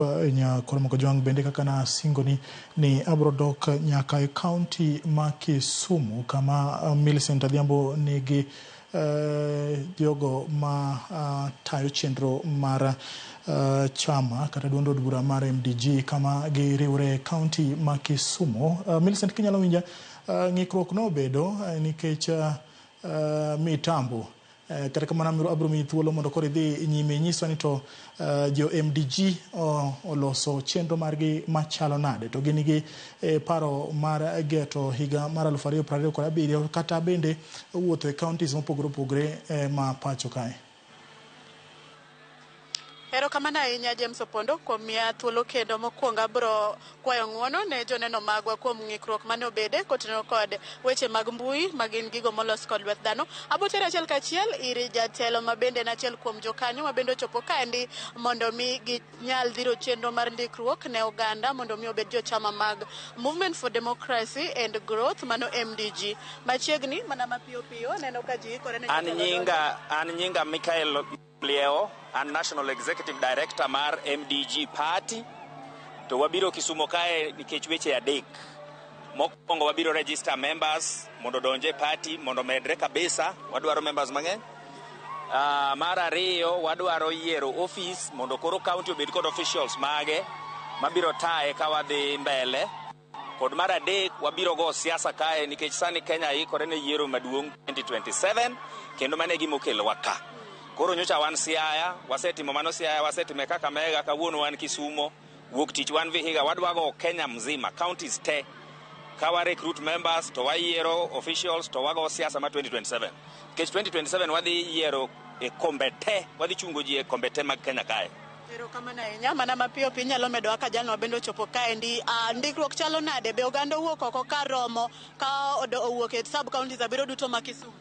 nya koro moko jwang bende kaka na singo ni abrodok nyaka e county ma Kisumu kama Millicent Adhiambo nigi jogo ma tayo chenro mar chama kata duond od bura mar MDG kama giriwre county ma Kisumu. Millicent, kinyalo winja ng'ikruok no bedo nikech mitambo kata kamano abro mi thuolo mondo koro idhi nyime nyiso ni to jo MDG oloso chenro margi machalo nade to gin gi paro mar geto higa mar 2027 kata bende wuotho e counties mopogore opogore ma pacho kae. Ero kamano ahinya James Opondo kuom miya thuolo kendo mokwongo abro kwayo ng'uono ne joneno magwa kuom ng'ikruok mane obede kotenore kod weche mag mbui magin gigo molos kod lwet dhano. Abotero achiel kachiel ir jatelo mabende na achiel kuom jokanyo mabende ochopo kaendi mondo mi ginyal dhiro chenro mar ndikruok ne oganda mondo mi obed jochama mag Movement for Democracy and Growth mano MDG. Machiegni mana mapiyo piyo neno ka ji kore ne an nyinga Michael Leo, and National Executive Director mar MDG Party. To wabiro Kisumo kae nikech weche adek. Mokwongo wabiro register members mondo donje party mondo medre kabisa, wadwaro members mang'eny. Mar ariyo wadwaro yiero office mondo koro county obed kod officials mage mabiro tae ka wadhi mbele. Kod mar adek wabiro go siasa kae nikech sani Kenya ikore ne yiero maduong' 2027 kendo mane gimokelo waka. Koro nyocha wan Siaya, wasetimo mano Siaya, wasetime Kakamega, kawuono wan Kisumo, wuok tich wan Vihiga, wadwago Kenya mzima, counties te. Kawa recruit members, to wayiero officials, to wago siasa ma 2027. Kech 2027 wadhi yiero e kombe te, wadhi chungo ji e kombe te mag Kenya kae. Ero kamano ahinya mana mapiyo piny nyalo medo kaka jalno bende ochopo kaendi. Ndikruok chalo nade be oganda owuok oko ka romo ka owuok e sub counties abiro duto ma Kisumu?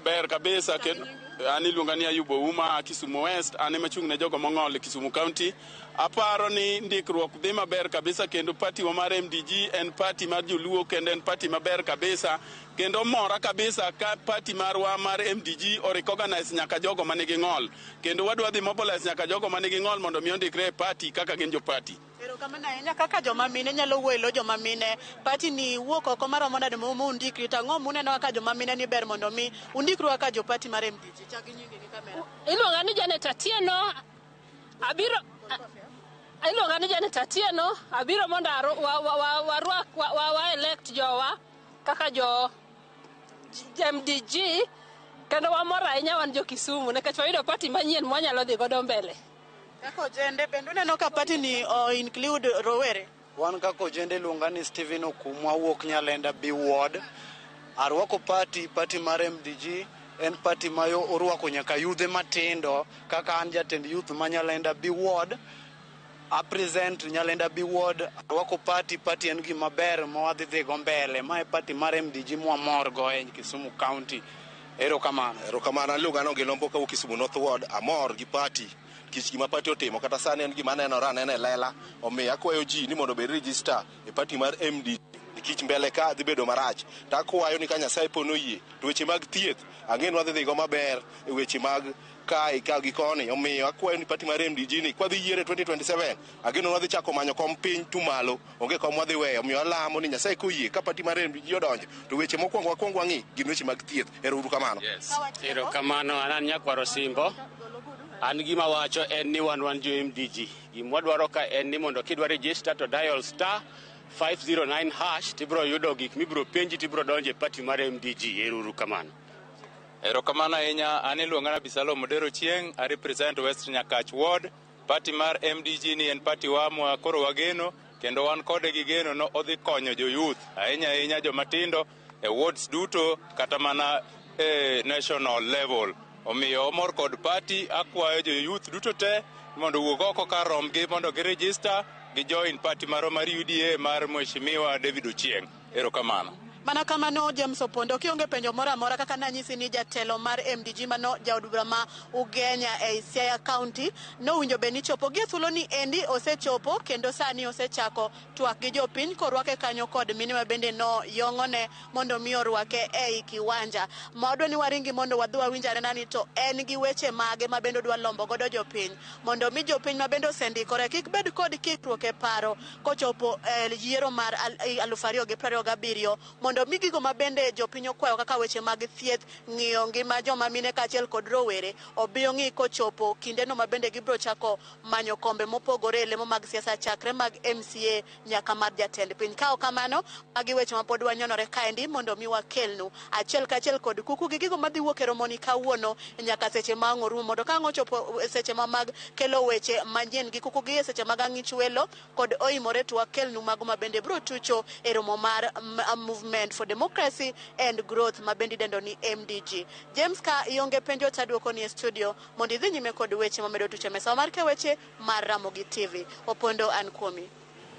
Ber kabisa kendo ani luonga ni Ayubo Uma Kisumu West, ane machung' ne jogo mong'ol Kisumu County. Aparo ni ndikruok dhi maber kabisa kendo party wa mar MDG en party mar joluo kendo en party maber kabisa kendo mora kabisa ka party marwa mar MDG recognize nyaka jogo manigi ng'ol kendo wadwa dhi mobilize nyaka jogo manigi ng'ol mondo mi ondikre party kaka gin jo party. Ero kamano ahinya kaka joma mine nyalo welo joma mine party ni wuok oko maromo nade mo undikri tang'o muneno kaka joma mine ni ber mondo mi undikru kaka jo party mar MDG. Chagi nyingi ni kamera. Iluonga ni Janet Atieno abiro iluonga ni Janet Atieno abiro mondo wa elect jowa kaka jo MDG kendo wamor ahinya wan jo Kisumu nikech wayudo party manyien mwanyalo dhi godo mbele. Kako jende bende neno ka party ni include rowere. Wan kako jende luonga ni Steven Okumwa wuok Nyalenda B ward. Arwako party mar MDG en party mayo orwako nyaka yudhe matindo kaka an jatend youth ma Nyalenda B ward. I present Nyalenda B ward. Arwako party en gima ber ma wadhi dhi go mbele. Ma e party mar MDG mwamor go e Kisumu County. Ero kamano aluonga no Gilombo ka Kisumu North Ward amor gi party kich gima party otimo kata sani en gima nenore anene lela omiyo akwayo ji ni mondo bed register e party mar MDG kich mbele ka dhi bedo marach ta akwayo ni ka Nyasaye pono yie to weche mag thieth ang'en wadhi dhigo maber e weche mag kai ka gi koni omiyo akwayo ni party mar MDG ni kwa dhi yiere 2027 ageno wadhi chako manyo kom piny tumalo onge kom wadhi weyo omiyo alamo ni Nyasaye koyie ka party mar MDG odonjo to weche mokwongo wang'i gin weche mag thieth. Ero uru kamano. Ero kamano an Nyakwaro Simbo. An gima wacho en ni wan jo MDG gima wadwaro ka en ni mondo kidwa register to dial *509# tibro yudo gik mibro penji tibro donje party mar MDG. Ero uru kamano. Ero kamano ahinya an iluonga na Bisalo Modero Chieng, I represent West Nyakach Ward. Party mar MDG ni en party wa koro wageno kendo wan kode gi geno no odhi konyo jo youth ahinya joma tindo e wards duto kata mana national level. Omiyo omor kod party akwayo jo youth duto te mondo wuog oko kar romgi mondo gi register gi join party maro mar UDA mar Mheshimiwa David Ochieng. Ero kamano. Mana kamano James Opondo kionge penjo moro amora kaka nanyisi ni jatelo mar MDG mano jaod bura ma Ugenya e Siaya County no winjo be ni chopo gi thuolo ni endi osechopo kendo sani osechako twak gi jopiny korwake kanyo kod mini ma bende no yongone mondo mi orwake ei kiwanja. Maodwa ni waringi mondo wadhi wawinjare nani to en gi weche mage ma bende dwa lombo godo jopiny mondo mi jopiny ma bende osendikore kik bed kod kikruok e paro kochopo yiero mar 2027 mondo mi gigo mabende jopiny okwayo kaka weche mag thieth, ng'iyo ngima joma mine kaachiel kod rowere obiyo ng'i kochopo kinde no mabende gibro chako manyo kombe mopogore e lemo mag siasa chakre mag MCA nyaka mar jatend piny. Kao kamano magi weche mapod wanyonore kaendi mondo mi wakelnu achiel kaachiel kod kuku gi gigo madhi wuok e romoni kawuono nyaka seche ma orumo mondo ka ngochopo seche mag kelo weche manyien gi kuku gi seche mag ang'ich welo kod oimore to wakelnu mago mabende bro tucho e romo mar Movement for Democracy and Growth mabende dendo ni MDG. James ka ionge penjo taduoko ni e studio mondo idhi nyime kod weche mamedo tucho mesa mar ke weche mar Ramogi TV. Opondo an kuomi.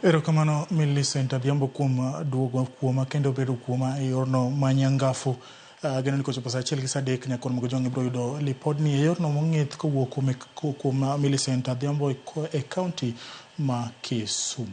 Erokamano Millicent Adhiambo kuom duogo kuoma kendo bedo kuoma e yorno manyangafu. Geno ni kochopo sa achiel gi sa adek nyakon mogo jonge bro yudo lipod ni e yorno mong'ith kowuok kuom Millicent Adhiambo e county ma Kisumu.